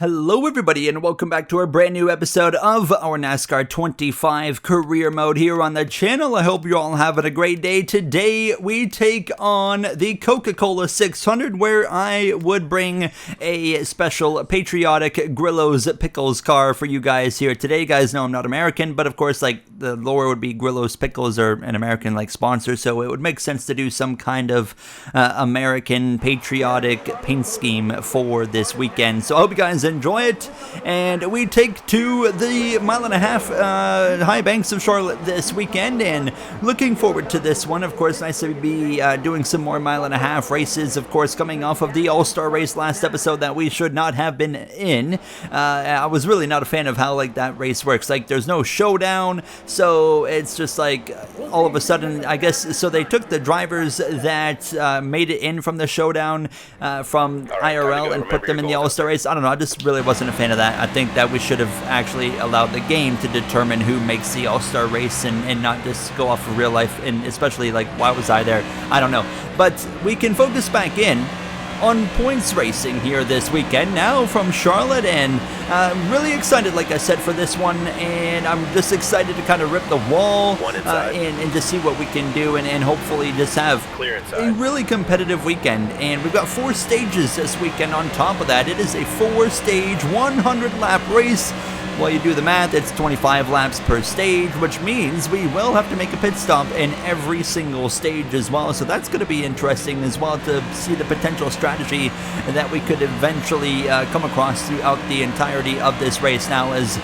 Hello everybody and welcome back to our brand new episode of our NASCAR 25 career mode here on the channel. I hope you're all having a great day. Today we take on the Coca-Cola 600 where I would bring a special patriotic Grillo's Pickles car for you guys here today. You guys know I'm not American, but of course like the lore would be Grillo's Pickles are an American like sponsor, so it would make sense to do some kind of American patriotic paint scheme for this weekend. So I hope you guys enjoy it, and we take to the mile-and-a-half high banks of Charlotte this weekend, and looking forward to this one. Of course, nice to be doing some more mile-and-a-half races, of course, coming off of the All-Star race last episode that we should not have been in. I was really not a fan of how like that race works. Like there's no showdown, so it's just like all of a sudden, I guess, so they took the drivers that made it in from the showdown from IRL and put them in the All-Star race. I don't know, I just really wasn't a fan of that. I think that we should have actually allowed the game to determine who makes the All-Star race and not just go off of real life, and especially like why was I there? I don't know. But we can focus back in on points racing here this weekend now from Charlotte, and I'm really excited, like I said, for this one, and I'm just excited to kind of rip the wall and just see what we can do, and hopefully just have a really competitive weekend. And we've got 4 stages this weekend on top of that. It is a 4-stage 100-lap race. Well, you do the math, it's 25 laps per stage, which means we will have to make a pit stop in every single stage as well. So that's going to be interesting as well to see the potential strategy that we could eventually come across throughout the entirety of this race. Now, as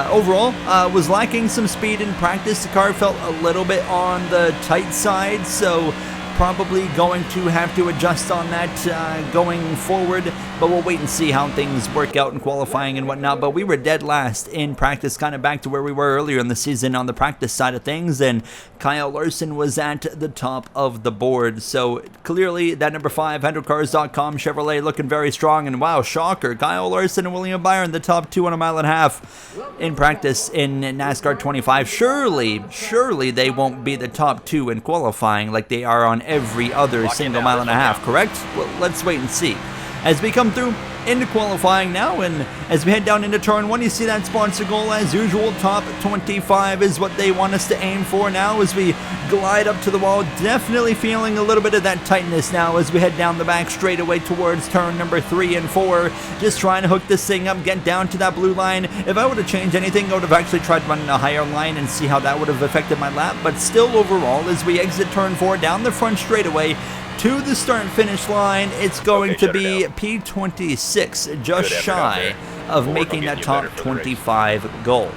overall was lacking some speed in practice, the car felt a little bit on the tight side, so probably going to have to adjust on that going forward, but we'll wait and see how things work out in qualifying and whatnot. But we were dead last in practice, kind of back to where we were earlier in the season on the practice side of things, and Kyle Larson was at the top of the board. So clearly that number 5 HendrickCars.com Chevrolet looking very strong, and wow, shocker, Kyle Larson and William Byron, the top 2 on a mile-and-a-half in practice in NASCAR 25. Surely they won't be the top 2 in qualifying like they are on every other single mile-and-a-half, correct? Well, let's wait and see. As we come through into qualifying now, and as we head down into turn 1, you see that sponsor goal as usual. Top 25 is what they want us to aim for now as we glide up to the wall. Definitely feeling a little bit of that tightness now as we head down the back straightaway towards turn number 3 and 4. Just trying to hook this thing up, get down to that blue line. If I would have changed anything, I would have actually tried running a higher line and see how that would have affected my lap. But still, overall, as we exit turn 4 down the front straightaway to the start and finish line, it's going to be P26, just shy of making that top 25 goal.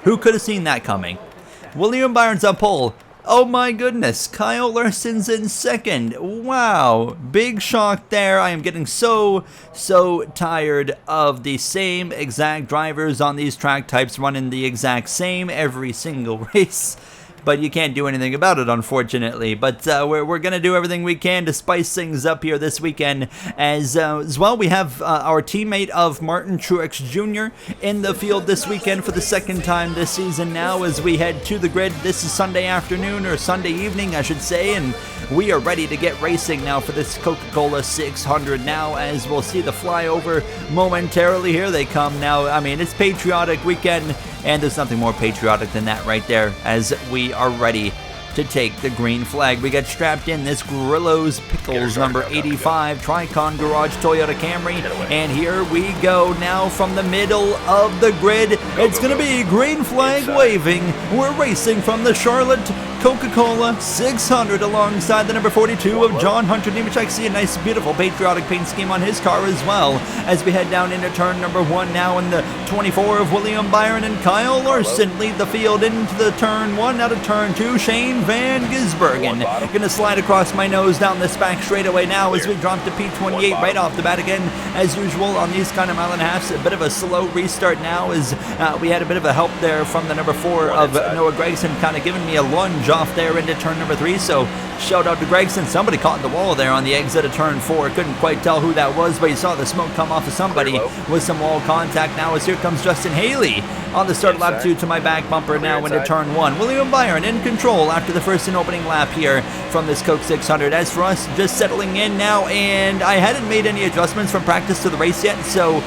Who could have seen that coming? William Byron's up pole. Oh my goodness, Kyle Larson's in second. Wow, big shock there. I am getting so tired of the same exact drivers on these track types running the exact same every single race. But you can't do anything about it, unfortunately. But we're going to do everything we can to spice things up here this weekend. As well, we have our teammate of Martin Truex Jr. in the field this weekend for the second time this season now as we head to the grid. This is Sunday afternoon, or Sunday evening, I should say, and we are ready to get racing now for this Coca-Cola 600 now, as we'll see the flyover momentarily. Here they come now. I mean, it's patriotic weekend, and there's nothing more patriotic than that right there, as we are ready to take the green flag. We got strapped in this Grillo's Pickles number 85 Tricon Garage Toyota Camry, and here we go now from the middle of the grid. It's going to be green flag waving. We're racing from the Charlotte Coca-Cola 600 alongside the number 42 of John Hunter Nemechek. See a nice, beautiful patriotic paint scheme on his car as well as we head down into turn number 1 now, in the 24 of William Byron and Kyle Larson lead the field into the turn 1. Out of turn 2, Shane Van Gisbergen gonna slide across my nose down this back straightaway now as we drop to P28 right off the bat again. As usual on these kind of mile-and-a-halfs, a bit of a slow restart now as we had a bit of a help there from the number 4 of Noah Gragson, kind of giving me a lunge off there into turn number 3. So shout out to Gregson. Somebody caught the wall there on the exit of turn 4. Couldn't quite tell who that was, but you saw the smoke come off of somebody with some wall contact now, as here comes Justin Haley on the start of lap 2 to my back bumper now into turn 1. William Byron in control after the first and opening lap here from this Coke 600. As for us, just settling in now, and I hadn't made any adjustments from practice to the race yet, so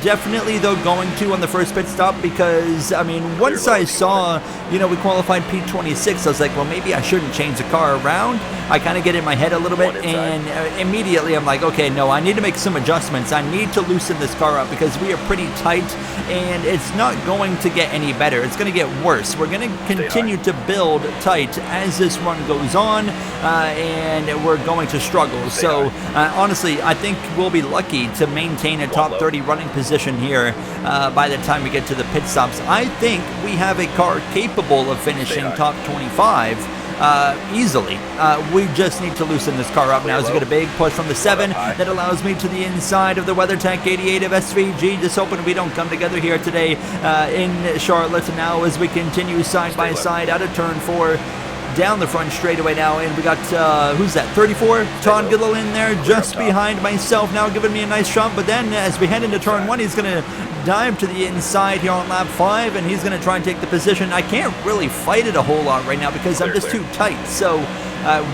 definitely though going to on the first pit stop, because I mean, once I saw, you know, we qualified P26, I was like, well, maybe I shouldn't change the car around. I kind of get in my head a little bit, and immediately I'm like, okay, no, I need to make some adjustments. I need to loosen this car up because we are pretty tight, and it's not going to get any better. It's going to get worse. We're going to continue to build tight as this run goes on, and we're going to struggle. So honestly, I think we'll be lucky to maintain a top 30 running position here by the time we get to the pit stops. I think we have a car capable of finishing top 25 easily. We just need to loosen this car up now. As we get a big push from the 7 that allows me to the inside of the WeatherTech 88 of SVG. Just hoping we don't come together here today in Charlotte. Now as we continue side by side out of turn 4, down the front straightaway now, and we got, who's that, 34? Todd Gillow in there, just behind myself now, giving me a nice shot, but then as we head into turn 1, he's going to dive to the inside here on lap 5, and he's going to try and take the position. I can't really fight it a whole lot right now because I'm just too tight, so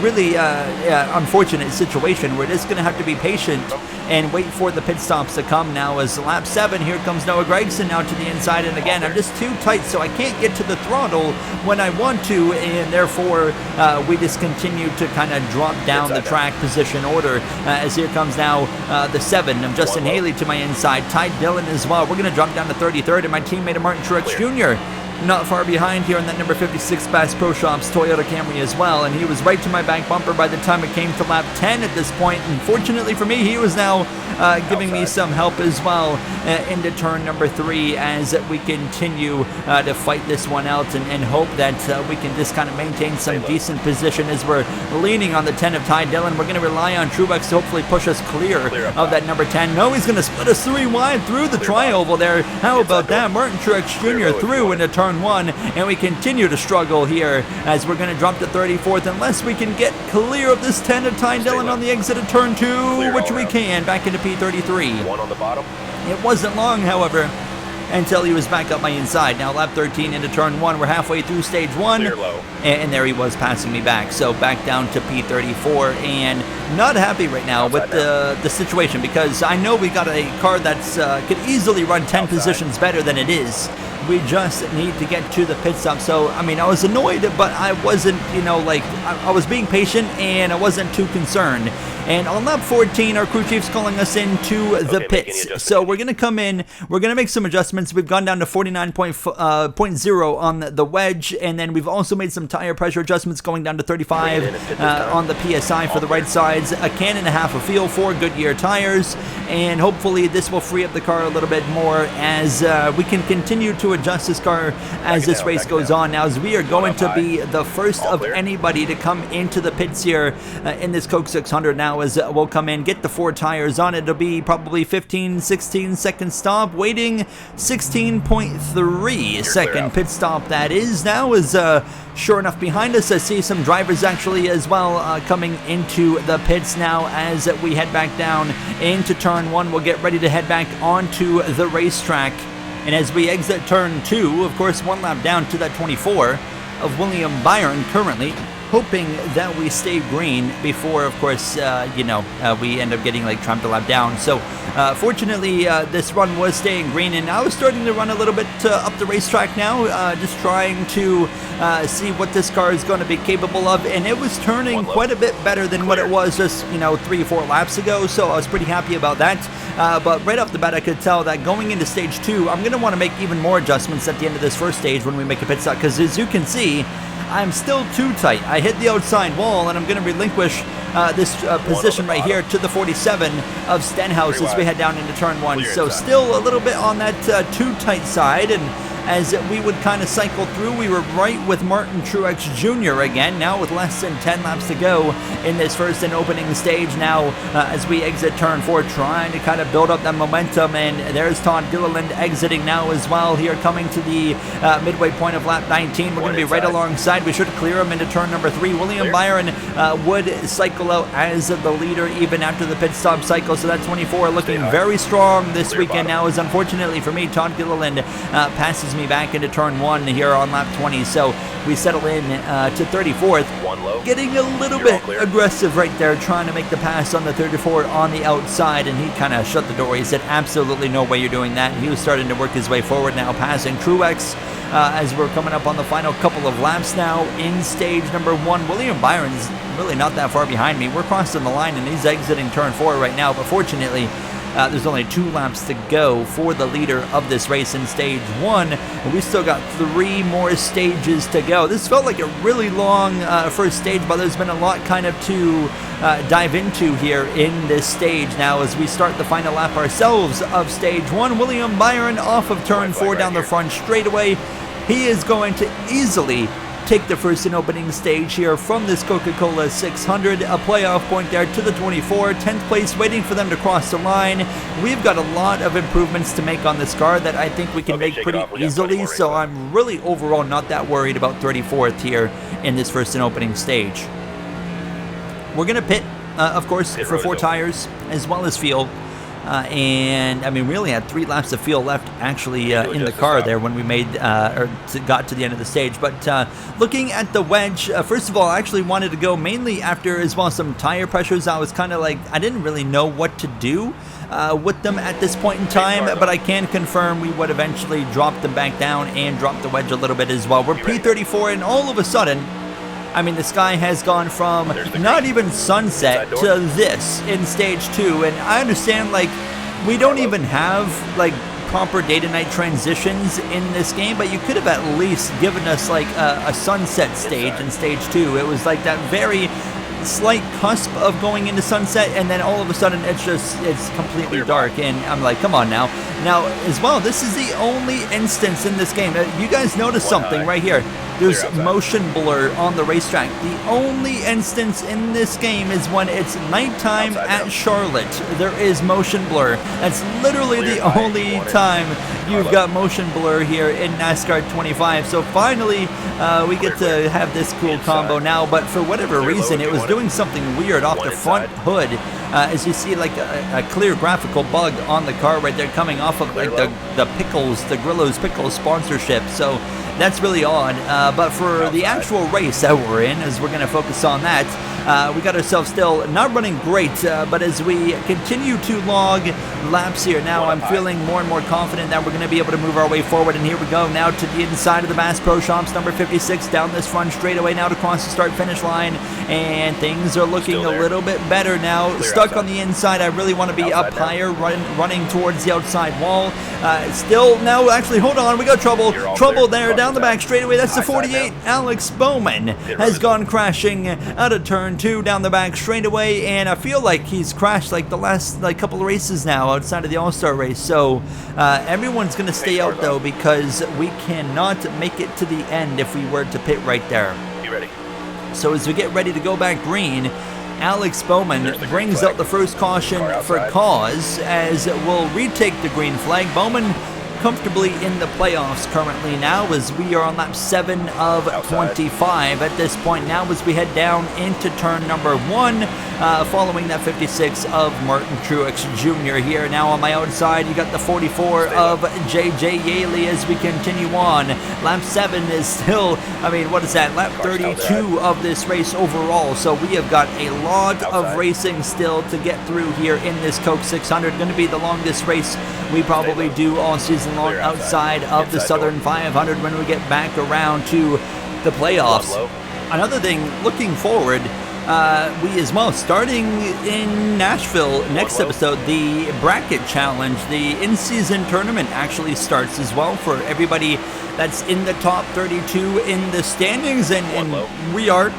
really unfortunate situation. We're just going to have to be patient and wait for the pit stops to come now. As lap 7, here comes Noah Gragson now to the inside, and again, I'm just too tight, so I can't get to the throttle when I want to, and therefore we just continue to kind of drop down the track position order. As here comes now the 7 of Justin Haley to my inside, Ty Dillon as well. We're going to drop down to 33rd, and my teammate Martin Truex Jr. not far behind here in that number 56 Bass Pro Shops Toyota Camry as well, and he was right to my back bumper by the time it came to lap 10 at this point, and fortunately for me, he was now giving me some help as well into turn number 3 as we continue to fight this one out and hope that we can just kind of maintain some decent position as we're leaning on the 10 of Ty Dillon. We're going to rely on Truex to hopefully push us clear of that number 10. No, he's going to split us 3 wide through the tri-oval there. How about that? Martin Truex Jr. through into turn 1, and we continue to struggle here as we're going to drop to 34th unless we can get clear of this 10 of Ty Dillon on the exit of turn 2, which we can, back into P33. One on the bottom. It wasn't long, however, until he was back up my inside. Now lap 13 into turn 1. We're halfway through stage 1, and there he was passing me back. So back down to P34, and not happy right now with the situation, because I know we got a car that's could easily run 10 positions better than it is. We just need to get to the pit stop. So, I mean, I was annoyed, but I wasn't, you know, like, I was being patient, and I wasn't too concerned. And on lap 14, our crew chief's calling us into the pits. So we're going to come in, we're going to make some adjustments. We've gone down to 49.0 on the wedge, and then we've also made some tire pressure adjustments, going down to 35 on the PSI for the right sides, a can and a half of fuel for Goodyear tires, and hopefully this will free up the car a little bit more as we can continue to adjust this car as this race goes on. Now, as we are going to be the first of anybody to come into the pits here in this Coke 600 now, as we'll come in, get the 4 tires on. It'll be probably 15-16 second stop, waiting 16.3 second pit stop that is. Now is sure enough behind us. I see some drivers actually as well coming into the pits now as we head back down into turn 1. We'll get ready to head back onto the racetrack. And as we exit turn 2, of course, 1 lap down to that 24 of William Byron currently, hoping that we stay green before, of course, we end up getting like trumped a lap down. So fortunately, this run was staying green, and I was starting to run a little bit up the racetrack now, just trying to see what this car is going to be capable of, and it was turning quite a bit better than what it was just, 3 or 4 laps ago, so I was pretty happy about that. But right off the bat, I could tell that going into stage 2, I'm going to want to make even more adjustments at the end of this first stage when we make a pit stop, because as you can see, I'm still too tight. I hit the outside wall, and I'm going to relinquish this position right here to the 47 of Stenhouse as we head down into turn 1. So still a little bit on that too tight side, and as we would kind of cycle through. We were right with Martin Truex Jr. again, now with less than 10 laps to go in this first and opening stage now, as we exit turn 4, trying to kind of build up that momentum. And there's Todd Gilliland exiting now as well here, coming to the midway point of lap 19. We're going to be right alongside. We should clear him into turn number 3. William Byron would cycle out as the leader even after the pit stop cycle, so that 24 looking very strong this weekend now, as unfortunately for me, Todd Gilliland passes me back into turn 1 here on lap 20, so we settle in to 34th, getting a little bit aggressive right there, trying to make the pass on the 34 on the outside, and he kind of shut the door. He said, absolutely no way you're doing that, and he was starting to work his way forward now, passing Truex as we're coming up on the final couple of laps now in stage number 1. William Byron's really not that far behind me. We're crossing the line, and he's exiting turn 4 right now, but fortunately, there's only 2 laps to go for the leader of this race in stage 1, and we still got 3 more stages to go. This felt like a really long first stage, but there's been a lot kind of to dive into here in this stage now as we start the final lap ourselves of stage 1. William Byron off of turn 4 down the front straightaway. He is going to easily take the first and opening stage here from this Coca-Cola 600, a playoff point there to the 24, 10th place waiting for them to cross the line. We've got a lot of improvements to make on this car that I think we can make pretty easily, so I'm really overall not that worried about 34th here in this first and opening stage. We're going to pit, of course, for 4 tires as well as fuel. And I mean, we only had 3 laps of fuel left actually in the car there when we made got to the end of the stage. But looking at the wedge, first of all, I actually wanted to go mainly after as well some tire pressures. I was kind of like, I didn't really know what to do with them at this point in time, but I can confirm we would eventually drop them back down and drop the wedge a little bit as well. We're P34, and all of a sudden, I mean, the sky has gone from not even sunset to this in stage 2, and I understand, like, we don't even have, like, proper day to night transitions in this game, but you could have at least given us, like, a sunset stage in stage 2. It was like that very slight cusp of going into sunset, and then all of a sudden it's completely dark, and I'm like, come on now. Now, as well, this is the only instance in this game. You guys notice something right here. There's motion blur on the racetrack. The only instance in this game is when it's nighttime at Charlotte. There is motion blur. That's literally the only time you've got motion blur here in NASCAR 25. So finally, we get to have this cool combo now, but for whatever reason, it was doing something weird off the front hood. As you see, like a clear graphical bug on the car right there, coming off of like the Pickles, the Grillo's Pickles sponsorship. So that's really odd. But for the actual race that we're in, as we're going to focus on that, we got ourselves still not running great, but as we continue to log laps here now, I'm feeling more and more confident that we're going to be able to move our way forward. And here we go now to the inside of the Bass Pro Shops, number 56, down this front straightaway now to cross the start-finish line, and things are looking a little bit better now. Stuck on the inside, I really want to be up higher, running towards the outside wall. Still, now, actually, hold on, we got trouble. Trouble there, down the back straightaway. That's the 48. Alex Bowman has gone crashing out of turn 2 down the back straightaway, and I feel like he's crashed like the last couple of races now outside of the All-Star race. So everyone's going to stay out though, because we cannot make it to the end if we were to pit right there. So as we get ready to go back green, Alex Bowman brings out the first caution for cause, as we'll retake the green flag. Bowman comfortably in the playoffs currently now, as we are on lap 7 of 25 at this point now, as we head down into turn number 1, following that 56 of Martin Truex Jr. here. Now on my outside, you got the 44 of JJ Yaley as we continue on. Lap 7 is still, I mean, what is that, lap 32 of this race overall, so we have got a lot of racing still to get through here in this Coke 600. Going to be the longest race we probably do all season long outside of the Southern 500 when we get back around to the playoffs. Another thing, looking forward, we as well, starting in Nashville next episode, the bracket challenge, the in-season tournament actually starts as well for everybody that's in the top 32 in the standings, and we are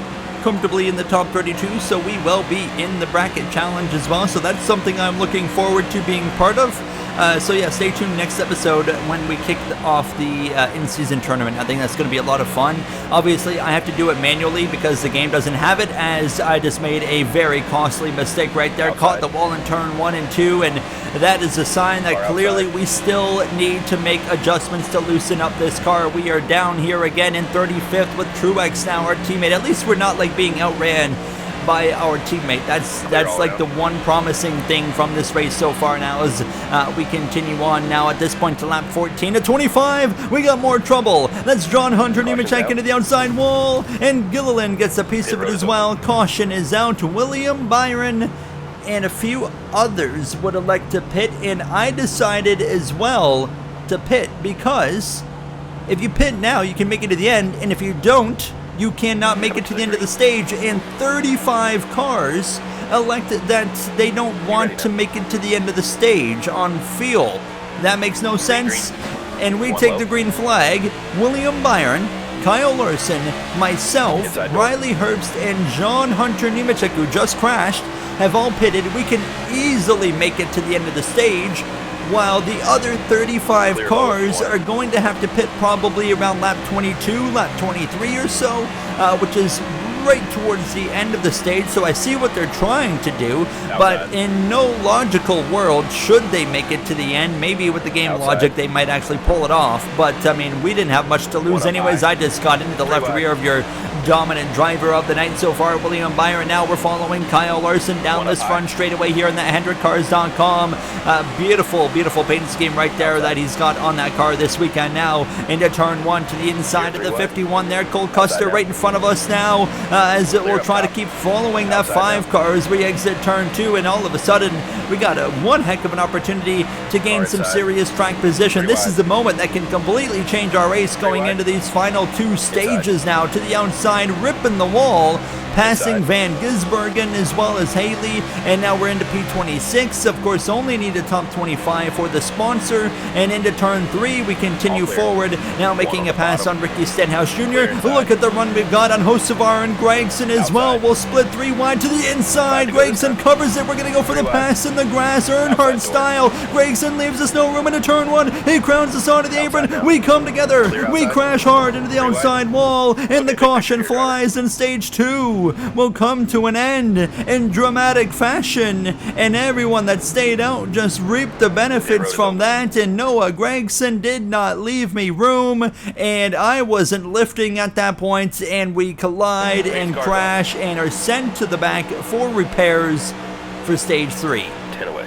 comfortably in the top 32, so we will be in the bracket challenge as well. So that's something I'm looking forward to being part of. So yeah, stay tuned next episode when we kick off the in-season tournament. I think that's going to be a lot of fun. Obviously, I have to do it manually because the game doesn't have it, as I just made a very costly mistake right there. Caught the wall in turn 1 and 2, and that is a sign that clearly we still need to make adjustments to loosen up this car. We are down here again in 35th with Truex now, our teammate. At least we're not like being outran by our teammate. That's like the one promising thing from this race so far now, as we continue on now at this point to lap 14 to 25. We got more trouble. That's John Hunter Nemechek into the outside wall, and Gilliland gets a piece of it as well. Caution is out. William Byron and a few others would elect to pit, and I decided as well to pit because if you pit now, you can make it to the end, and if you don't, you cannot make it to the end of the stage. And 35 cars elected that they don't want to make it to the end of the stage on fuel. That makes no sense. And we take the green flag. William Byron, Kyle Larson, myself, Riley Herbst, and John Hunter Nemechek, who just crashed, have all pitted. We can easily make it to the end of the stage, while the other 35 cars are going to have to pit probably around lap 22, lap 23 or so, which is right towards the end of the stage. So I see what they're trying to do, but in no logical world should they make it to the end. Maybe with the game logic they might actually pull it off, but I mean, we didn't have much to lose anyways. I just got into the left rear of your dominant driver of the night so far, William Byron. Now we're following Kyle Larson down this front straightaway here in the HendrickCars.com. Beautiful paint scheme right there that he's got on that car this weekend. Now into turn 1 to the inside of the 51 there. Cole Custer right in front of us now, as it will try to keep following that 5 car as we exit turn 2, and all of a sudden we got one heck of an opportunity to gain some serious track position. This is the moment that can completely change our race going into these final 2 stages now. To the outside, ripping the wall, passing Van Gisbergen as well as Haley, and now we're into P26. Of course, only need a top 25 for the sponsor, and into turn 3 we continue forward, now making a pass on Ricky Stenhouse Jr. Look at the run we've got on Hocevar and Gregson as well. We'll split 3 wide to the inside. Gregson covers it. We're going to go for the pass in the grass, Earnhardt style. Gregson leaves us no room into turn 1. He crowns us onto the apron. We come together. We crash hard into the outside wall, and the caution flies, in stage 2 will come to an end in dramatic fashion, and everyone that stayed out just reaped the benefits from that. And Noah Gragson did not leave me room, and I wasn't lifting at that point, and we collide and crash and are sent to the back for repairs for stage 3. 10 away.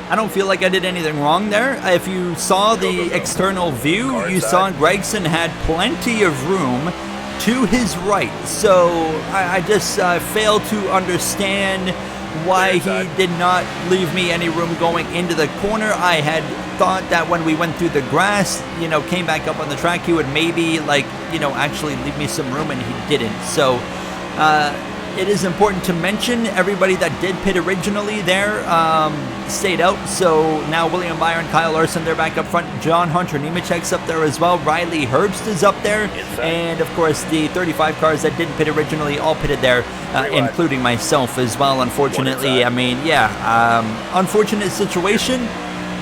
I don't feel like I did anything wrong there. If you saw the external view, you saw Gregson had plenty of room to his right, so I just failed to understand why he did not leave me any room going into the corner. I had thought that when we went through the grass, came back up on the track, he would maybe actually leave me some room, and he didn't. So it is important to mention everybody that did pit originally there stayed out. So now William Byron, Kyle Larson, they're back up front. John Hunter Nemechek's up there as well. Riley Herbst is up there. And of course the 35 cars that didn't pit originally all pitted there, including myself as well, unfortunately. I mean, unfortunate situation,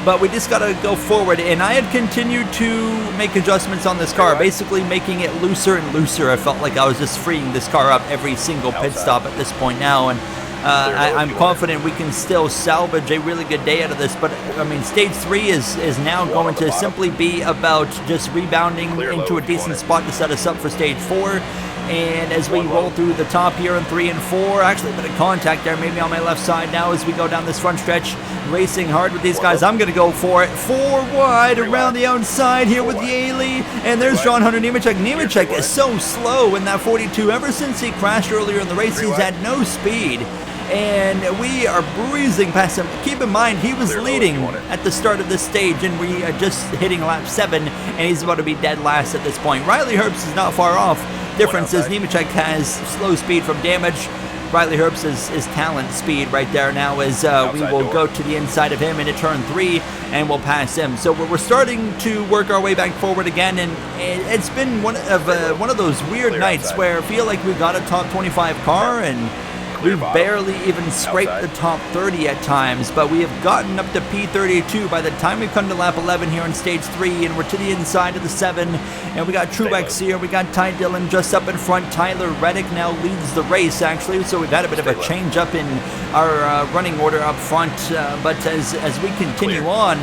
but we just got to go forward. And I had continued to make adjustments on this car, basically making it looser and looser. I felt like I was just freeing this car up every single pit stop at this point now, and I'm confident we can still salvage a really good day out of this. But I mean, stage 3 is now going to simply be about just rebounding into a decent spot to set us up for stage 4. And as we roll through the top here in 3 and 4, actually a bit of contact there maybe on my left side now as we go down this front stretch, racing hard with these guys. I'm going to go for it. 4 wide around the outside here with Yaley. And there's John Hunter Nemechek. Nemechek is so slow in that 42. Ever since he crashed earlier in the race, he's had no speed. And we are breezing past him. Keep in mind, he was leading at the start of this stage, and we are just hitting lap 7, and he's about to be dead last at this point. Riley Herbst is not far off. Difference is Nemechek has slow speed from damage. Riley Herbst is talent speed right there now, as we will go to the inside of him into turn 3, and we'll pass him. So we're starting to work our way back forward again, and it's been one of those weird nights where I feel like we got a top 25 car, and We've barely even scraped the top 30 at times, but we have gotten up to P32 by the time we come to lap 11 here on stage 3, and we're to the inside of the 7, and we got Truex here, we got Ty Dillon just up in front. Tyler Reddick now leads the race, actually, so we've had a bit of a change up in our running order up front, but as we continue on,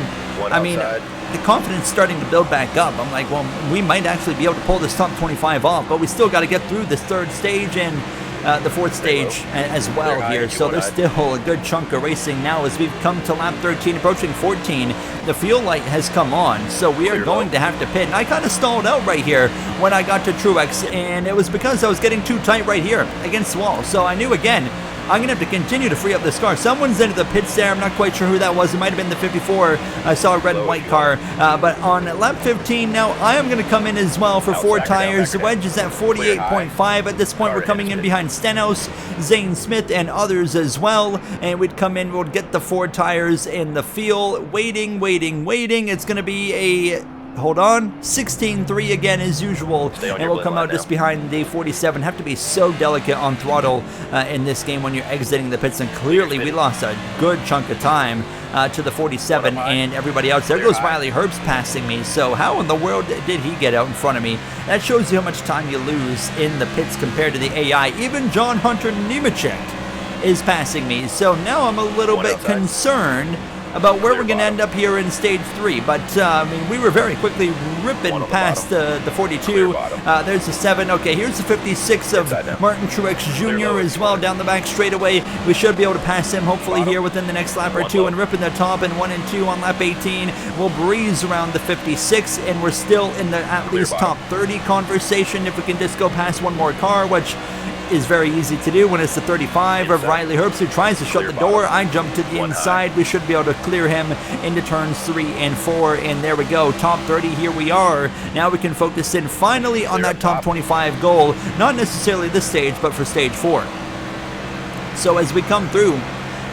I mean, the confidence starting to build back up. I'm like, well, we might actually be able to pull this top 25 off, but we still got to get through this 3rd stage and the 4th stage as well here. So there's still a good chunk of racing now as we've come to lap 13, approaching 14. The fuel light has come on, so we are going to have to pit. And I kind of stalled out right here when I got to Truex, and it was because I was getting too tight right here against the wall. So I knew, again, I'm going to have to continue to free up this car. Someone's into the pits there. I'm not quite sure who that was. It might have been the 54. I saw a red and white car. But on lap 15 now, I am going to come in as well for 4 tires. The wedge is at 48.5. At this point, we're coming in behind Stenhouse, Zane Smith, and others as well. And we'd come in, we'll get the 4 tires in the field. Waiting. It's going to be a... hold on, 16.3 again as usual, and we'll come out just behind the 47. Have to be so delicate on throttle in this game when you're exiting the pits, and clearly we lost a good chunk of time to the 47 and everybody else. There goes Riley Herbst passing me, so how in the world did he get out in front of me? That shows you how much time you lose in the pits compared to the AI. Even John Hunter Nemechek is passing me, so now I'm a little bit concerned about where we're going to end up here in stage 3, but I mean, we were very quickly ripping past the 42. There's the 7. Okay, here's the 56 of Martin Truex Jr. as well down the back straightaway. We should be able to pass him hopefully here within the next lap or 2, and ripping the top in 1 and 2 on lap 18. We'll breeze around the 56, and we're still in the at least top 30 conversation if we can just go past one more car, which is very easy to do when it's the 35 of Riley Herbst who tries to shut the door. I jump to the inside. We should be able to clear him into turns 3 and 4, and there we go. Top 30, here we are. Now we can focus in finally on that top 25 goal. Not necessarily this stage, but for stage 4. So as we come through,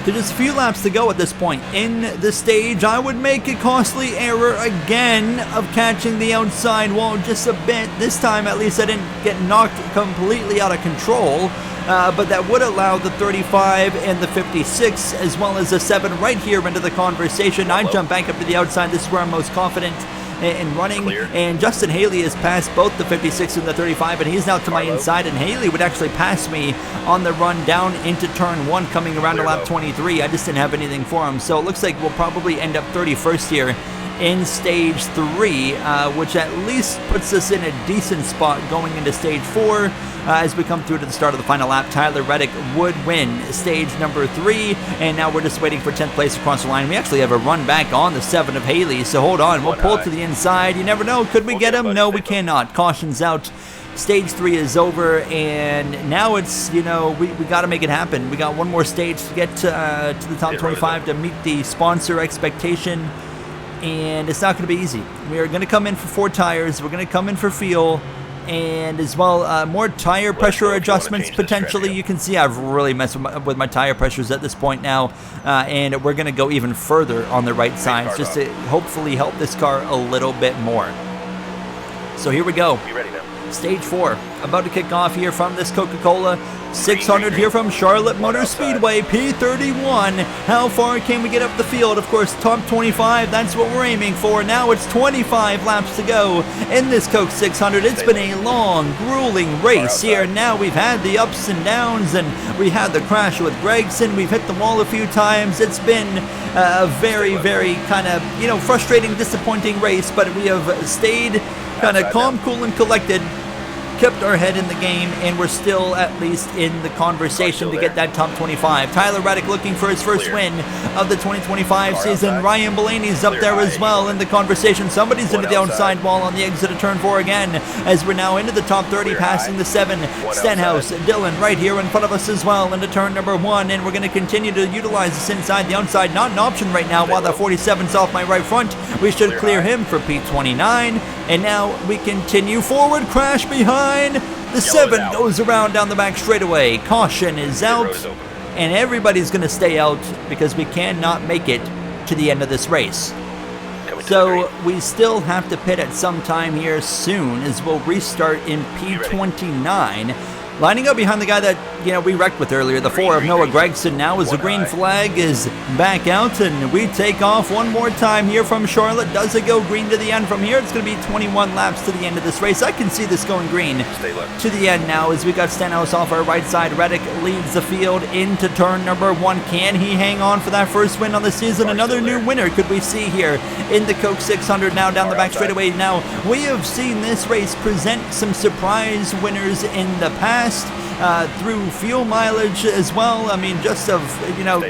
there's just a few laps to go at this point in the stage. I would make a costly error again of catching the outside wall just a bit. This time, at least, I didn't get knocked completely out of control. But that would allow the 35 and the 56, as well as the 7 right here into the conversation. I jump back up to the outside. This is where I'm most confident in running, and Justin Haley has passed both the 56 and the 35, and he's now to my inside, and Haley would actually pass me on the run down into turn 1 coming around to lap 23. I just didn't have anything for him, so it looks like we'll probably end up 31st here in stage 3, which at least puts us in a decent spot going into stage 4. As we come through to the start of the final lap, Tyler Reddick would win stage number 3, and now we're just waiting for 10th place across the line. We actually have a run back on the 7 of Haley, so hold on, we'll pull to the inside. You never know, could we get him? No, we cannot. Caution's out. Stage 3 is over, and now it's, you know, we got to make it happen. We got one more stage to get to the top 25 to meet the sponsor expectation, and it's not going to be easy. We are going to come in for 4 tires. We're going to come in for fuel, and as well more tire pressure adjustments potentially. You can see I've really messed with my tire pressures at this point now, and we're going to go even further on the right side just to hopefully help this car a little bit more. So here we go. Be ready now. Stage 4 about to kick off here from this Coca-Cola 600 here from Charlotte Motor Speedway, P31. How far can we get up the field? Of course, top 25, that's what we're aiming for. Now it's 25 laps to go in this Coke 600. It's been a long, grueling race here. Now we've had the ups and downs, and we had the crash with Gregson. We've hit the wall a few times. It's been a very, very kind of, you know, frustrating, disappointing race, but we have stayed kind of calm, cool, and collected, kept our head in the game, and we're still at least in the conversation to get that top 25. Tyler Reddick looking for his first win of the 2025 season. Ryan Blaney's up there as well in the conversation. Somebody's into the outside wall on the exit of turn 4 again, as we're now into the top 30, passing the 7. Stenhouse, Dillon right here in front of us as well into turn number 1, and we're going to continue to utilize this inside the outside. Not an option right now while the 47's off my right front. We should clear him for P29, and now we continue forward. Crash behind. The 7 goes around down the back straightaway. Caution is out, and everybody's going to stay out because we cannot make it to the end of this race. So we still have to pit at some time here soon, as we'll restart in P29. Lining up behind the guy that we wrecked with earlier, the 4 of Noah Gragson now, as the green flag is back out, and we take off one more time here from Charlotte. Does it go green to the end from here? It's going to be 21 laps to the end of this race. I can see this going green to the end now, as we got Stenhouse off our right side. Reddick leads the field into turn number 1. Can he hang on for that first win on the season? Another new winner could we see here in the Coke 600 now down the back straightaway. Now, we have seen this race present some surprise winners in the past. Through fuel mileage as well. I mean, just of,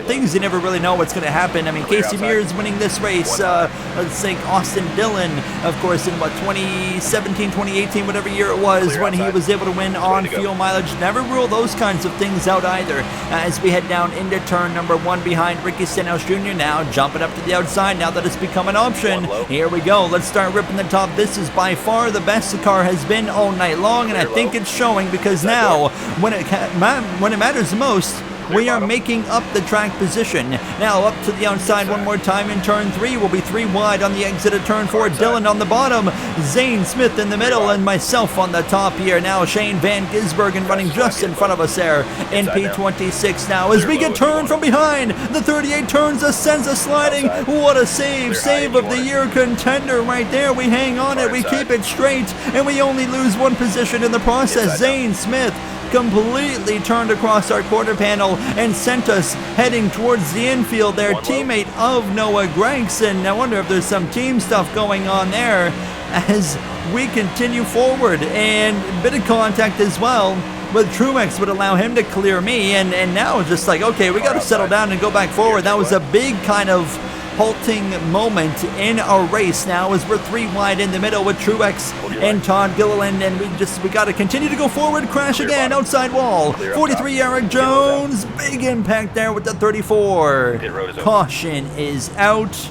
things you never really know what's going to happen. I mean, Casey Mears winning this race. Let's think Austin Dillon, of course, in 2017, 2018, whatever year it was, when he was able to win on fuel mileage. Never rule those kinds of things out either. As we head down into turn number 1 behind Ricky Stenhouse Jr. now, jumping up to the outside now that it's become an option. Here we go. Let's start ripping the top. This is by far the best the car has been all night long, and I think it's showing, because now, when it matters the most, we are making up the track position. Now up to the outside one more time in turn 3. We'll be 3 wide on the exit of turn 4. Dylan on the bottom, Zane Smith in the middle, and myself on the top here. Now Shane Van Gisbergen running just in front of us there in P26 now, as we get turned from behind. The 38 turns us, sends us sliding. What a save of the year contender right there. We hang on it, we keep it straight, and we only lose 1 position in the process. Zane Smith completely turned across our quarter panel and sent us heading towards the infield there. Teammate of Noah Gragson. I wonder if there's some team stuff going on there as we continue forward, and a bit of contact as well. But Truex would allow him to clear me, and now it's just like, okay, we got to settle down and go back forward. That was a big kind of halting moment in our race now, as we're 3 wide in the middle with Truex and Todd Gilliland, and we got to continue to go forward. Crash again, outside wall. 43 Eric Jones, big impact there with the 34. Caution is out,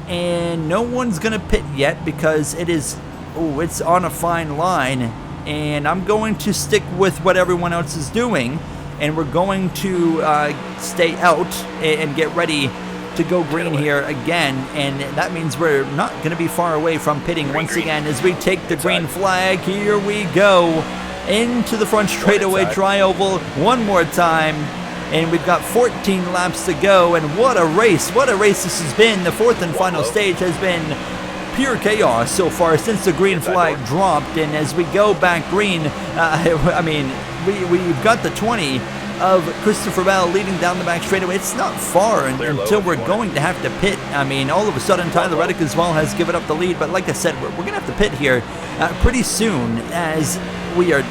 and no one's gonna pit yet because it's on a fine line, and I'm going to stick with what everyone else is doing, and we're going to stay out and get ready to go green here again, and that means we're not going to be far away from pitting once again as we take the green flag. Here we go into the front straightaway tri-oval one more time, and we've got 14 laps to go, and what a race this has been. The 4th and final stage has been pure chaos so far since the green flag dropped, and as we go back green, I mean, we've got the 20 of Christopher Bell leading down the back straightaway. It's not far until we're going to have to pit. I mean, all of a sudden Tyler Reddick as well has given up the lead, but like I said, we're going to have to pit here pretty soon, as we are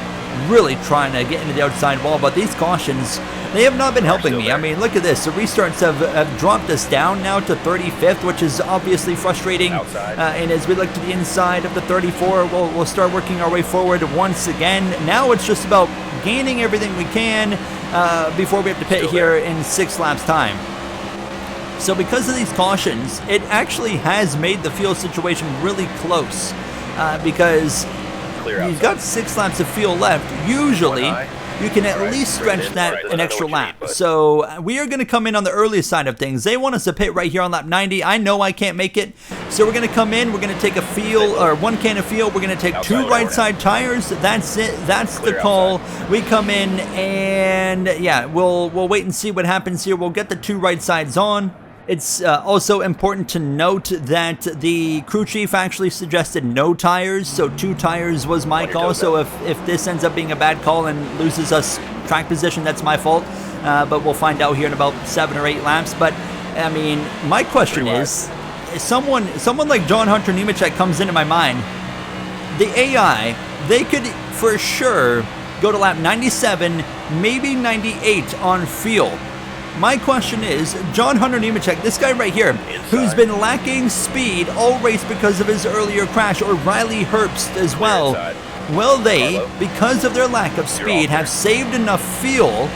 really trying to get into the outside wall. But these cautions, they have not been helping me. I mean, look at this. The restarts have dropped us down now to 35th, which is obviously frustrating. And as we look to the inside of the 34, we'll start working our way forward once again. Now it's just about gaining everything we can before we have to pit here in 6 laps time. So because of these cautions, it actually has made the fuel situation really close, because you've got 6 laps of fuel left. Usually you can at least stretch that an extra lap. So we are going to come in on the earliest side of things. They want us to pit right here on lap 90. I know I can't make it, so we're going to come in. We're going to take a fuel, or 1 can of fuel. We're going to take 2 right side tires. That's it. That's the call. We come in, and yeah, we'll wait and see what happens here. We'll get the 2 right sides on. It's also important to note that the crew chief actually suggested no tires, so 2 tires was my call. So if this ends up being a bad call and loses us track position, that's my fault. But we'll find out here in about 7 or 8 laps. But I mean, my question is, someone like John Hunter Nemechek comes into my mind. The AI, they could for sure go to lap 97, maybe 98 on fuel. My question is, John Hunter Nemechek, this guy right here, who's been lacking speed all race because of his earlier crash, or Riley Herbst as well, will they, because of their lack of speed, have saved enough fuel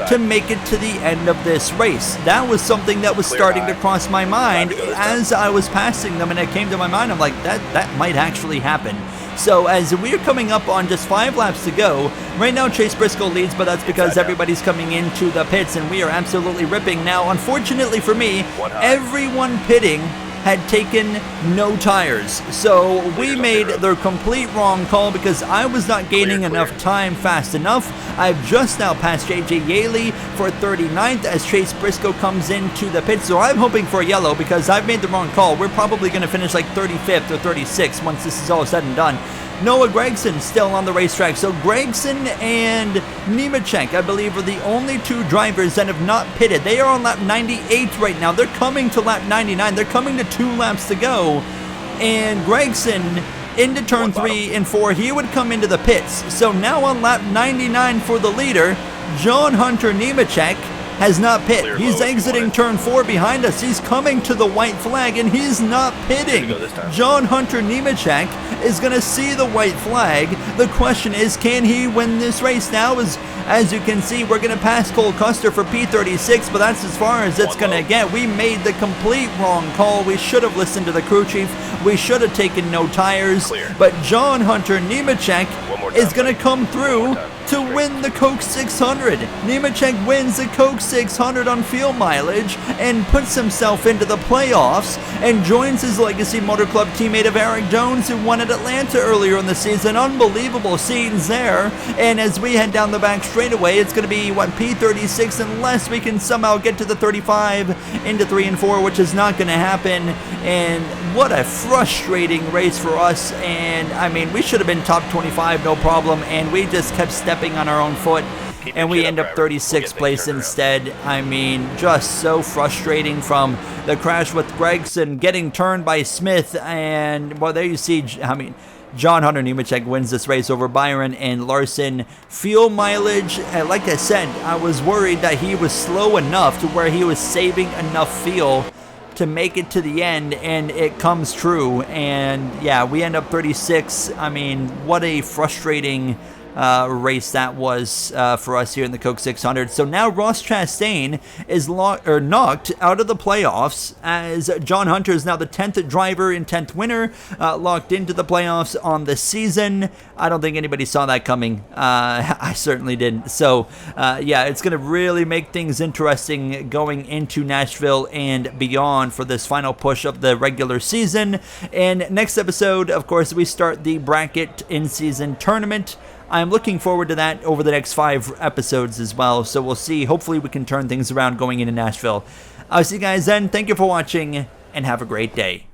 to make it to the end of this race? That was something that was starting to cross my mind as I was passing them, and it came to my mind. I'm like, that might actually happen. So as we're coming up on just 5 laps to go, right now Chase Briscoe leads, but that's because everybody's coming into the pits, and we are absolutely ripping. Now, unfortunately for me, everyone pitting had taken no tires. So we made the complete wrong call because I was not gaining enough time fast enough. I've just now passed JJ Yaley for 39th as Chase Briscoe comes into the pit. So I'm hoping for a yellow because I've made the wrong call. We're probably going to finish like 35th or 36th once this is all said and done. Noah Gragson still on the racetrack. So Gragson and Nemechek, I believe, are the only two drivers that have not pitted. They are on lap 98 right now. They're coming to lap 99. They're coming to 2 laps to go. And Gragson into turn 3 and 4, he would come into the pits. So now on lap 99 for the leader, John Hunter Nemechek has not pit. He's exiting turn 4 behind us. He's coming to the white flag and he's not pitting. John Hunter Nemechek is going to see the white flag. The question is, can he win this race now? As you can see, we're going to pass Cole Custer for P36, but that's as far as it's going to get. We made the complete wrong call. We should have listened to the crew chief. We should have taken no tires. But John Hunter Nemechek is going to come through to win the Coke 600. Nemechek wins the Coke 600 on field mileage and puts himself into the playoffs and joins his Legacy Motor Club teammate of Eric Jones, who won at Atlanta earlier in the season. Unbelievable scenes there. And as we head down the back straightaway, it's going to be, what, P36 unless we can somehow get to the 35 into 3 and 4, which is not going to happen. And what a frustrating race for us. And I mean, we should have been top 25, no problem, and we just kept stepping on our own foot, and we end up 36th place instead. I mean, just so frustrating from the crash with Gregson, getting turned by Smith, and, well, there you see, I mean, John Hunter Nemechek wins this race over Byron and Larson. Fuel mileage, like I said, I was worried that he was slow enough to where he was saving enough fuel to make it to the end, and it comes true. And yeah, we end up 36. I mean, what a frustrating race that was for us here in the Coke 600. So now Ross Chastain is knocked out of the playoffs, as John Hunter is now the 10th driver and 10th winner, locked into the playoffs on the season. I don't think anybody saw that coming. I certainly didn't. So yeah, it's going to really make things interesting going into Nashville and beyond for this final push of the regular season. And next episode, of course, we start the bracket in-season tournament. I'm looking forward to that over the next 5 episodes as well, so we'll see. Hopefully we can turn things around going into Nashville. I'll see you guys then. Thank you for watching, and have a great day.